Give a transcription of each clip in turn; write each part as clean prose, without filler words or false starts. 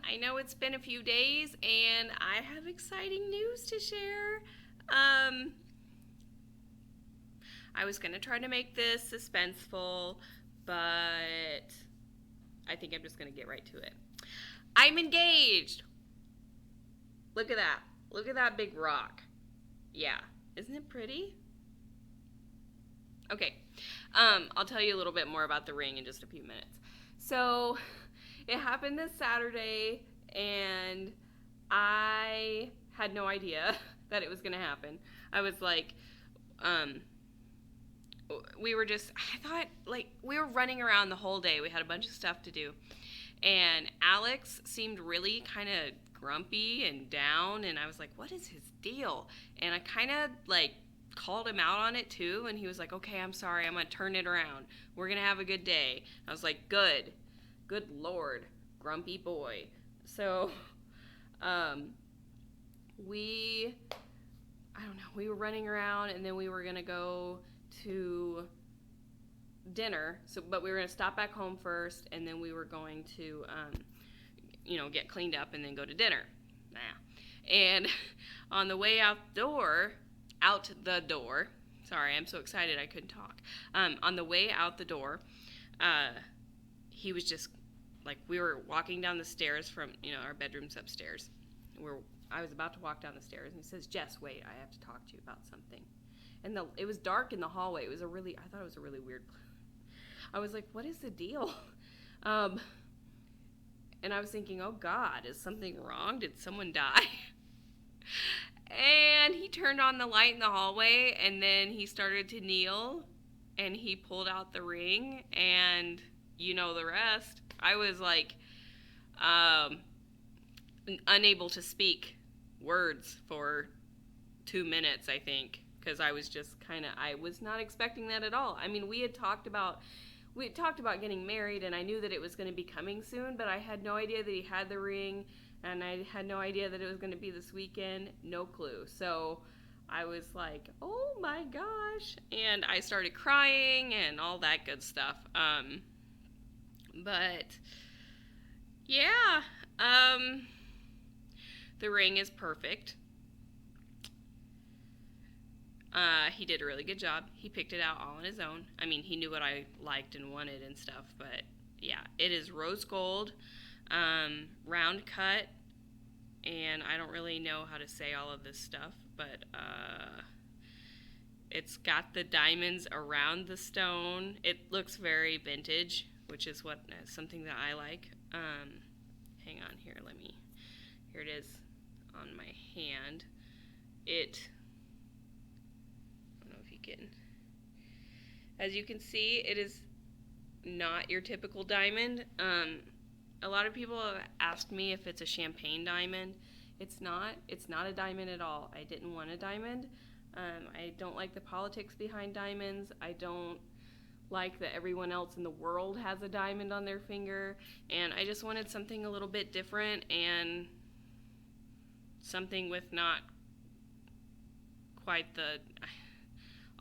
I know it's been a few days and I have exciting news to share. Um, I was going to try to make this suspenseful, but I think I'm just going to get right to it. I'm engaged! Look at that. Look at that big rock. Yeah. Isn't it pretty? Okay. I'll tell you a little bit more about the ring in just a few minutes. So, it happened this Saturday, and I had no idea that it was going to happen. I was like, um, we were just, I thought, like, we were running around the whole day. We had a bunch of stuff to do. And Alex seemed really kind of grumpy and down, and I was like, what is his deal? And I kind of, like, called him out on it too, and he was like, okay, I'm sorry, I'm gonna turn it around, we're gonna have a good day. I was like, good lord, grumpy boy. So um we I don't know, we were running around, and then we were gonna go to dinner, but we were gonna stop back home first, and then we were going to get cleaned up and then go to dinner. And on the way out the door, sorry, I'm so excited I couldn't talk. On the way out the door, he was just like, we were walking down the stairs from our bedrooms upstairs. I was about to walk down the stairs, and he says, "Jess, wait, I have to talk to you about something." And it was dark in the hallway. I thought it was a really weird. I was like, "What is the deal?" Um, and I was thinking, "Oh God, is something wrong? Did someone die?" And he turned on the light in the hallway, and then he started to kneel, and he pulled out the ring, and you know the rest. I was like, um, unable to speak words for 2 minutes, I think, because I was just I was not expecting that at all. I mean, we had talked about getting married, and I knew that it was going to be coming soon, but I had no idea that he had the ring, and I had no idea that it was going to be this weekend. No clue. So I was like, oh my gosh. And I started crying and all that good stuff. But yeah, the ring is perfect. He did a really good job. He picked it out all on his own. I mean, he knew what I liked and wanted and stuff, but yeah, it is rose gold, round cut, and I don't really know how to say all of this stuff, but it's got the diamonds around the stone. It looks very vintage, which is something that I like. Hang on here, here it is on my hand. As you can see, it is not your typical diamond. A lot of people have asked me if it's a champagne diamond. It's not. It's not a diamond at all. I didn't want a diamond. I don't like the politics behind diamonds. I don't like that everyone else in the world has a diamond on their finger. And I just wanted something a little bit different, and something with not quite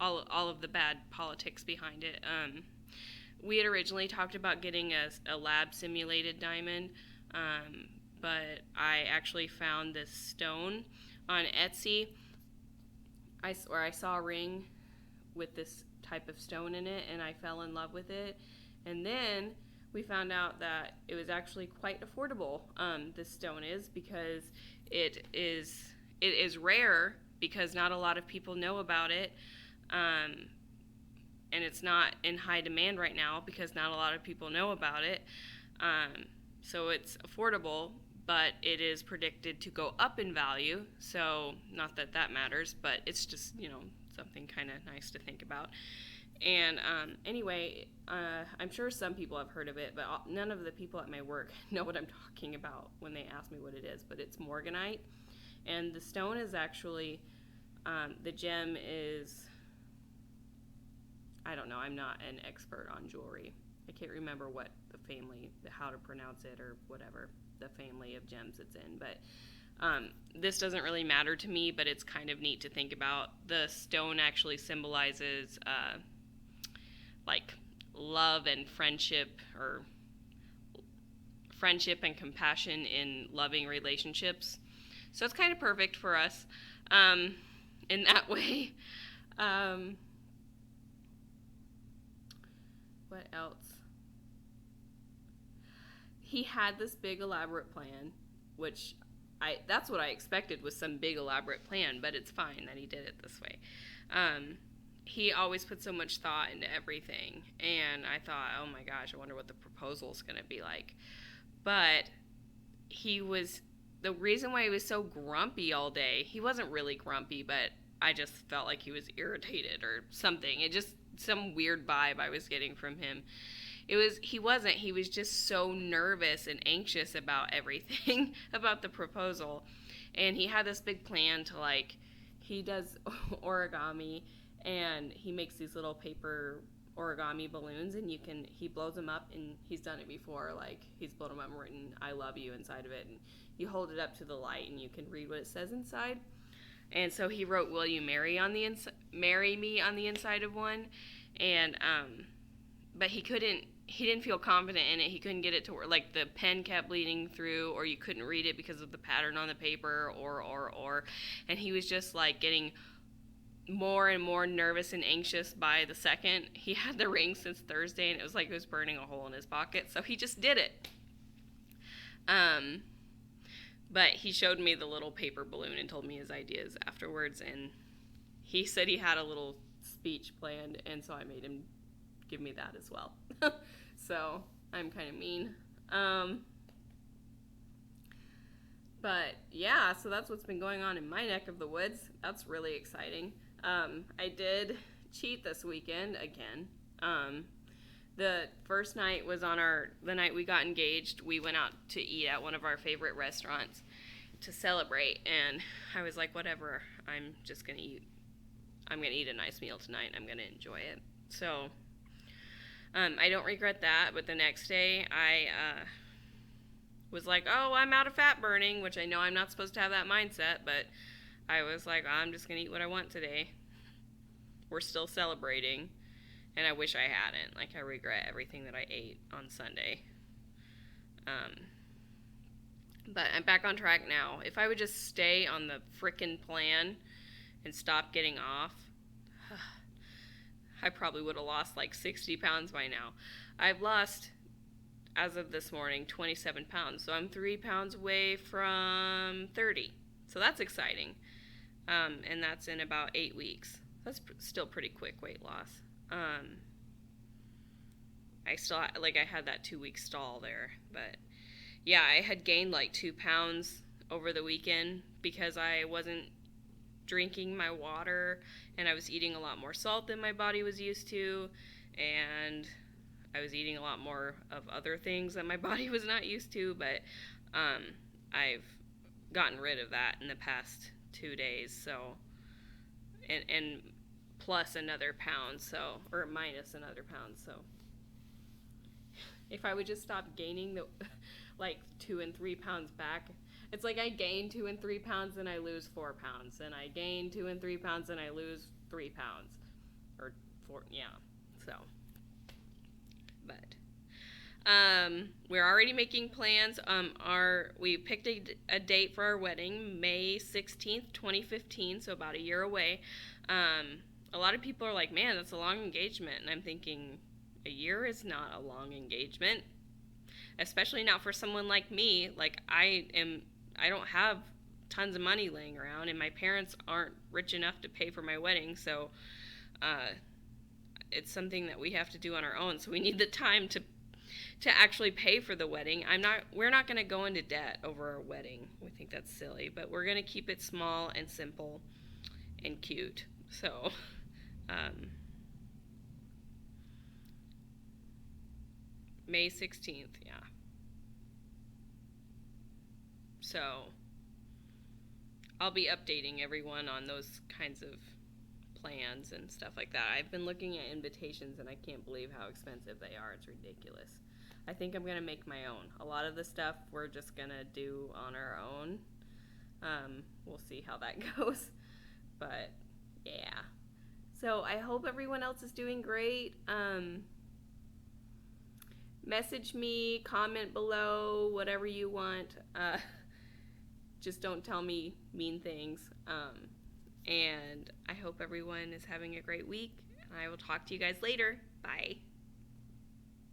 all of the bad politics behind it. We had originally talked about getting a lab simulated diamond, but I actually found this stone on Etsy. I saw a ring with this type of stone in it, and I fell in love with it. And then we found out that it was actually quite affordable. This stone is, because it is rare, because not a lot of people know about it. And it's not in high demand right now because not a lot of people know about it. So it's affordable, but it is predicted to go up in value. So not that that matters, but it's just, something kind of nice to think about. And anyway, I'm sure some people have heard of it, but none of the people at my work know what I'm talking about when they ask me what it is. But it's morganite. And the stone is actually, the gem is, I don't know, I'm not an expert on jewelry. I can't remember how to pronounce it or whatever, the family of gems it's in. But this doesn't really matter to me, but it's kind of neat to think about. The stone actually symbolizes like love and friendship, or friendship and compassion in loving relationships. So it's kind of perfect for us in that way. What else? He had this big elaborate plan, which that's what I expected, was some big elaborate plan, but it's fine that he did it this way. He always put so much thought into everything, and I thought, oh my gosh, I wonder what the proposal is going to be like. But the reason why he was so grumpy all day, he wasn't really grumpy, but I just felt like he was irritated or something. It just, some weird vibe I was getting from him. He was just so nervous and anxious about everything, about the proposal. And he had this big plan to, like, he does origami, and he makes these little paper origami balloons, and he blows them up, and he's done it before, like, he's blown them up and written "I love you" inside of it, and you hold it up to the light, and you can read what it says inside. And so he wrote "Will you marry me" on the inside of one, and but he didn't feel confident in it. He couldn't get it to work. Like, the pen kept bleeding through, or you couldn't read it because of the pattern on the paper, or. And he was just, like, getting more and more nervous and anxious by the second. He had the ring since Thursday, and it was like it was burning a hole in his pocket, so he just did it. But he showed me the little paper balloon and told me his ideas afterwards, and he said he had a little speech planned, and so I made him give me that as well. So I'm kind of mean. But yeah, so that's what's been going on in my neck of the woods. That's really exciting. I did cheat this weekend again. The first night was the night we got engaged. We went out to eat at one of our favorite restaurants to celebrate, and I was like, whatever, I'm going to eat a nice meal tonight. I'm going to enjoy it. So I don't regret that, but the next day I was like, oh, I'm out of fat burning, which I know I'm not supposed to have that mindset, but I was like, I'm just going to eat what I want today. We're still celebrating, and I wish I hadn't. Like, I regret everything that I ate on Sunday. But I'm back on track now. If I would just stay on the frickin' plan and stop getting off, I probably would have lost like 60 pounds by now. I've lost, as of this morning, 27 pounds. So I'm 3 pounds away from 30. So that's exciting. And that's in about 8 weeks. That's still pretty quick weight loss. I had that 2-week stall there. But yeah, I had gained like 2 pounds over the weekend because I wasn't drinking my water, and I was eating a lot more salt than my body was used to, and I was eating a lot more of other things that my body was not used to, but I've gotten rid of that in the past 2 days, so, and plus another pound, so, or minus another pound, so, if I would just stop gaining the, like, 2 and 3 pounds back. It's like I gain 2 and 3 pounds and I lose 4 pounds. And I gain 2 and 3 pounds and I lose 3 pounds. Or 4, yeah. So. But. We're already making plans. We picked a date for our wedding, May 16th, 2015. So about a year away. A lot of people are like, man, that's a long engagement. And I'm thinking, a year is not a long engagement. Especially not for someone like me. Like, I don't have tons of money laying around, and my parents aren't rich enough to pay for my wedding, so it's something that we have to do on our own. So we need the time to actually pay for the wedding. We're not going to go into debt over our wedding. We think that's silly, but we're going to keep it small and simple and cute. So May 16th, yeah. So I'll be updating everyone on those kinds of plans and stuff like that. I've been looking at invitations, and I can't believe how expensive they are. It's ridiculous. I think I'm going to make my own. A lot of the stuff we're just going to do on our own. We'll see how that goes. But, yeah. So I hope everyone else is doing great. message me, comment below, whatever you want. Just don't tell me mean things. And I hope everyone is having a great week. And I will talk to you guys later. Bye.